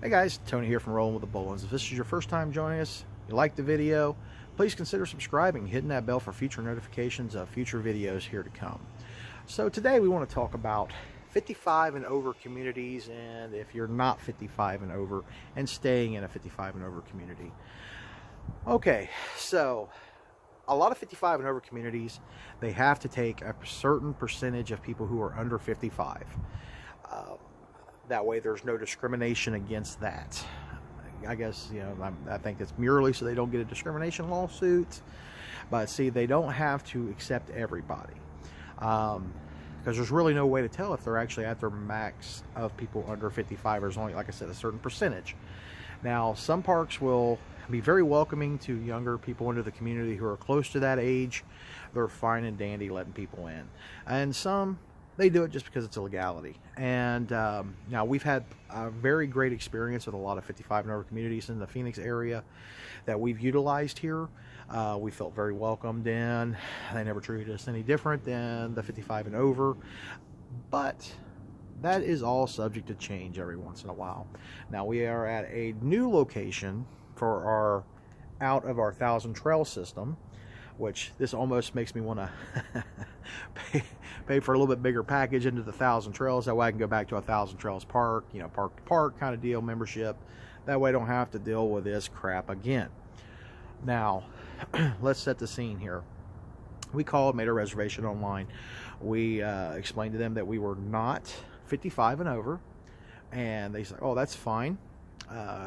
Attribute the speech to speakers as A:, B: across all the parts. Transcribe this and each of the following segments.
A: Hey guys, Tony here from Rolling with the Bolins. If this is your first time joining us, you like the video, please consider subscribing, hitting that bell for future notifications of future videos here to come. So today we want to talk about 55 and over communities, and if you're not 55 and over and staying in a 55 and over community. Okay, so a lot of 55 and over communities, they have to take a certain percentage of people who are under 55. That way there's no discrimination against that. I guess, I think it's merely so they don't get a discrimination lawsuit. But see, they don't have to accept everybody. Because there's really no way to tell if they're actually at their max of people under 55. There's only, like I said, a certain percentage. Now, some parks will be very welcoming to younger people into the community who are close to that age. They're fine and dandy letting people in. And some, they do it just because it's a legality. And now we've had a very great experience with a lot of 55 and over communities in the Phoenix area that we've utilized here. We felt very welcomed in. They never treated us any different than the 55 and over. But that is all subject to change every once in a while. Now we are at a new location for our out of our Thousand Trail system, which this almost makes me want to pay for a little bit bigger package into the Thousand Trails. That way I can go back to a Thousand Trails park, park to park kind of deal, membership. That way I don't have to deal with this crap again. Now, let's set the scene here. We called, made a reservation online. We explained to them that we were not 55 and over, and they said, oh, that's fine.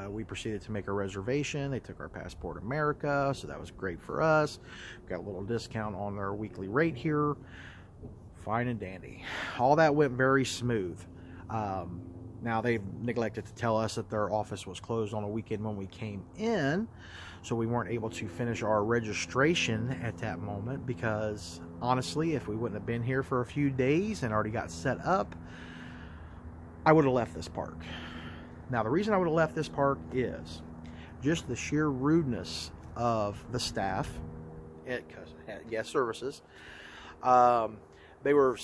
A: We proceeded to make a reservation. They took our Passport America, so that was great for us. Got a little discount on our weekly rate here. Fine and dandy. All that went very smooth. Now, they neglected to tell us that their office was closed on a weekend when we came in, so we weren't able to finish our registration at that moment because, honestly, if we wouldn't have been here for a few days and already got set up, I would have left this park. Now, the reason I would have left this park is just the sheer rudeness of the staff at guest services. They were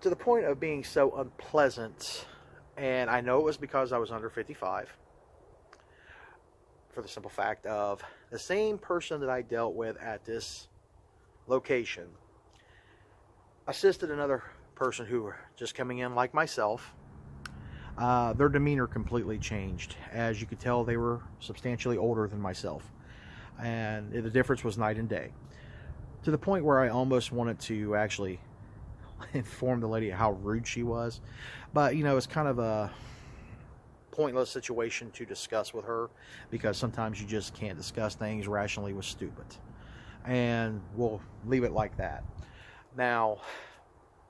A: to the point of being so unpleasant, and I know it was because I was under 55, for the simple fact of the same person that I dealt with at this location assisted another person who were just coming in like myself. Their demeanor completely changed. As you could tell, they were substantially older than myself, and the difference was night and day, to the point where I almost wanted to actually inform the lady how rude she was. But it's kind of a pointless situation to discuss with her, because sometimes you just can't discuss things rationally with stupid, and we'll leave it like that. Now,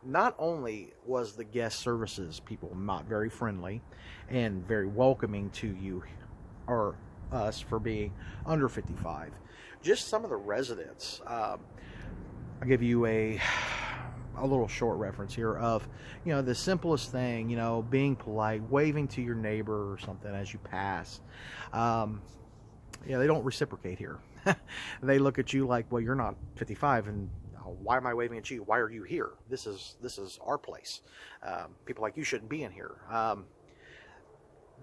A: not only was the guest services people not very friendly and very welcoming to you or us for being under 55, just some of the residents. I'll give you a little short reference here of, the simplest thing, being polite, waving to your neighbor or something as you pass. They don't reciprocate here. They look at you like, well, you're not 55, and why am I waving at you? Why are you here? This is our place. People like you shouldn't be in here.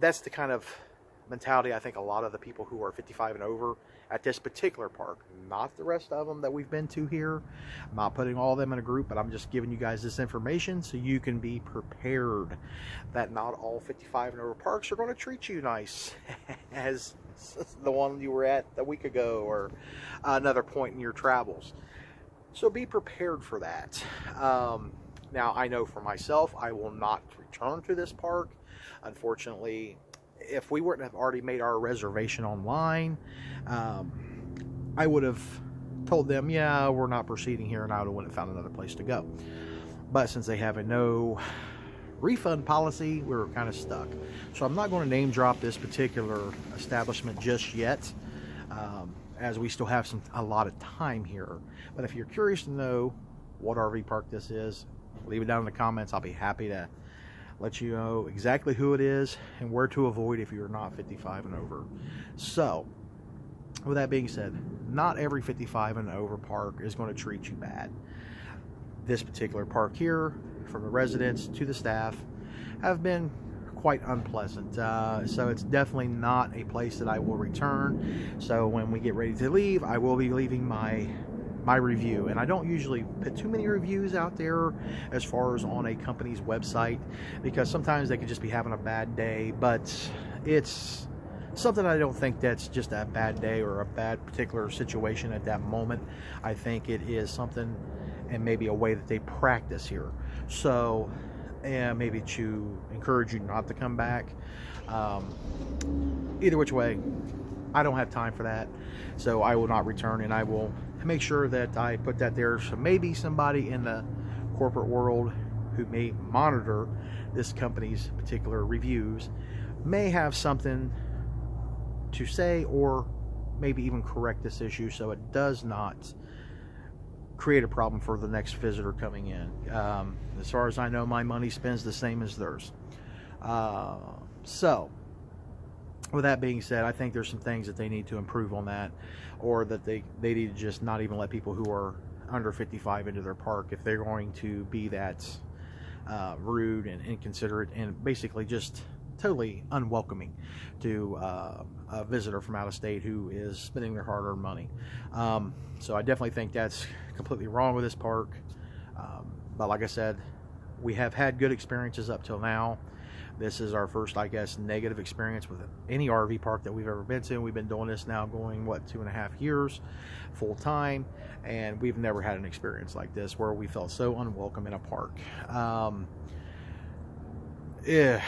A: That's the kind of mentality I think a lot of the people who are 55 and over at this particular park, not the rest of them that we've been to here. I'm not putting all of them in a group, but I'm just giving you guys this information so you can be prepared that not all 55 and over parks are going to treat you nice as the one you were at a week ago or another point in your travels. So be prepared for that. Now, I know for myself, I will not return to this park. Unfortunately, if we wouldn't have already made our reservation online, I would have told them, yeah, we're not proceeding here, and I would have found another place to go. But since they have a no refund policy, we're kind of stuck. So I'm not going to name drop this particular establishment just yet, as we still have a lot of time here. But if you're curious to know what RV park this is, leave it down in the comments. I'll be happy to let you know exactly who it is and where to avoid if you're not 55 and over. So, with that being said, not every 55 and over park is going to treat you bad. This particular park here, from the residents to the staff, have been quite unpleasant. So it's definitely not a place that I will return. So when we get ready to leave, I will be leaving my review. And I don't usually put too many reviews out there as far as on a company's website, because sometimes they could just be having a bad day, but it's something I don't think that's just a bad day or a bad particular situation at that moment. I think it is something and maybe a way that they practice here. So, and maybe to encourage you not to come back. Either which way, I don't have time for that. So I will not return, and I will make sure that I put that there. So maybe somebody in the corporate world who may monitor this company's particular reviews may have something to say, or maybe even correct this issue so it does not create a problem for the next visitor coming in. As far as I know, my money spends the same as theirs. So with that being said, I think there's some things that they need to improve on that, or that they need to just not even let people who are under 55 into their park if they're going to be that rude and inconsiderate and basically just totally unwelcoming to a visitor from out of state who is spending their hard-earned money. So I definitely think that's completely wrong with this park. But like I said, we have had good experiences up till now. This is our first, I guess, negative experience with any RV park that we've ever been to. We've been doing this now going, what, 2.5 years full time, and we've never had an experience like this where we felt so unwelcome in a park. Yeah,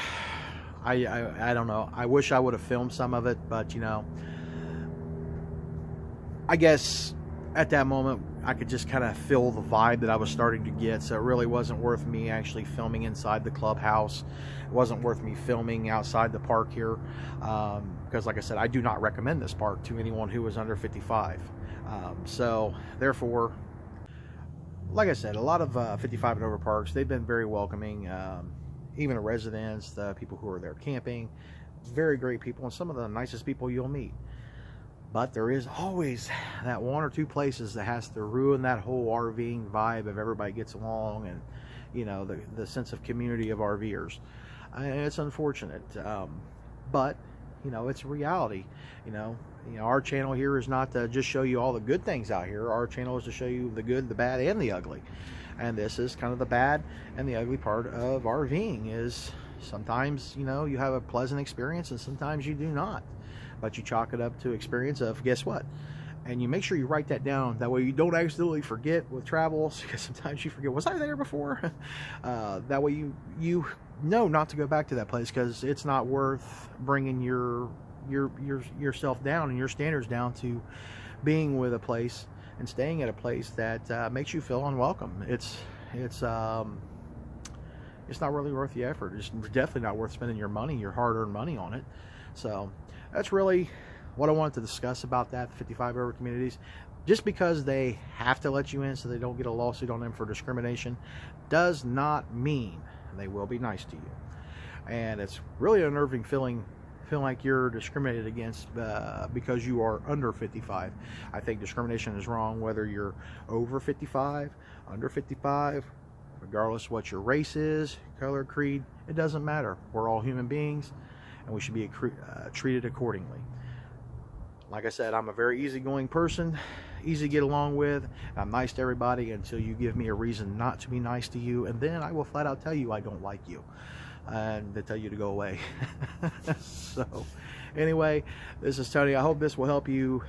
A: I don't know. I wish I would have filmed some of it, but you know, I guess at that moment I could just kind of feel the vibe that I was starting to get, so it really wasn't worth me actually filming inside the clubhouse. It wasn't worth me filming outside the park here, because like I said, I do not recommend this park to anyone who is under 55. So therefore, like I said, a lot of 55 and over parks, they've been very welcoming. Even the residents, the people who are there camping, very great people, and some of the nicest people you'll meet. But there is always that one or two places that has to ruin that whole RVing vibe of everybody gets along, and you know, the sense of community of RVers. And it's unfortunate, but you know, it's a reality. You know, our channel here is not to just show you all the good things out here. Our channel is to show you the good, the bad, and the ugly. And this is kind of the bad and the ugly part of RVing. Is sometimes, you know, you have a pleasant experience and sometimes you do not, but you chalk it up to experience of guess what, and you make sure you write that down. That way you don't accidentally forget with travels, because sometimes you forget, was I there before? That way you know not to go back to that place, because it's not worth bringing yourself down and your standards down to being with a place and staying at a place that makes you feel unwelcome. It's not really worth the effort. It's definitely not worth spending your money, your hard-earned money on it. So that's really what I wanted to discuss about that, the 55 over communities. Just because they have to let you in so they don't get a lawsuit on them for discrimination does not mean they will be nice to you. And it's really unnerving feeling like you're discriminated against because you are under 55. I think discrimination is wrong whether you're over 55, under 55, regardless what your race is, color, creed. It doesn't matter. We're all human beings, and we should be treated accordingly. Like I said, I'm a very easygoing person, easy to get along with. I'm nice to everybody until you give me a reason not to be nice to you, and then I will flat out tell you I don't like you, and they tell you to go away. So anyway, this is Tony. I hope this will help you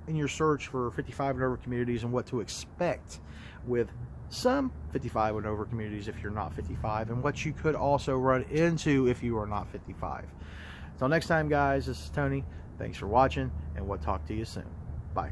A: in your search for 55 and over communities and what to expect with some 55 and over communities if you're not 55, and what you could also run into if you are not 55. Until next time, guys, this is Tony. Thanks for watching, and we'll talk to you soon. Bye.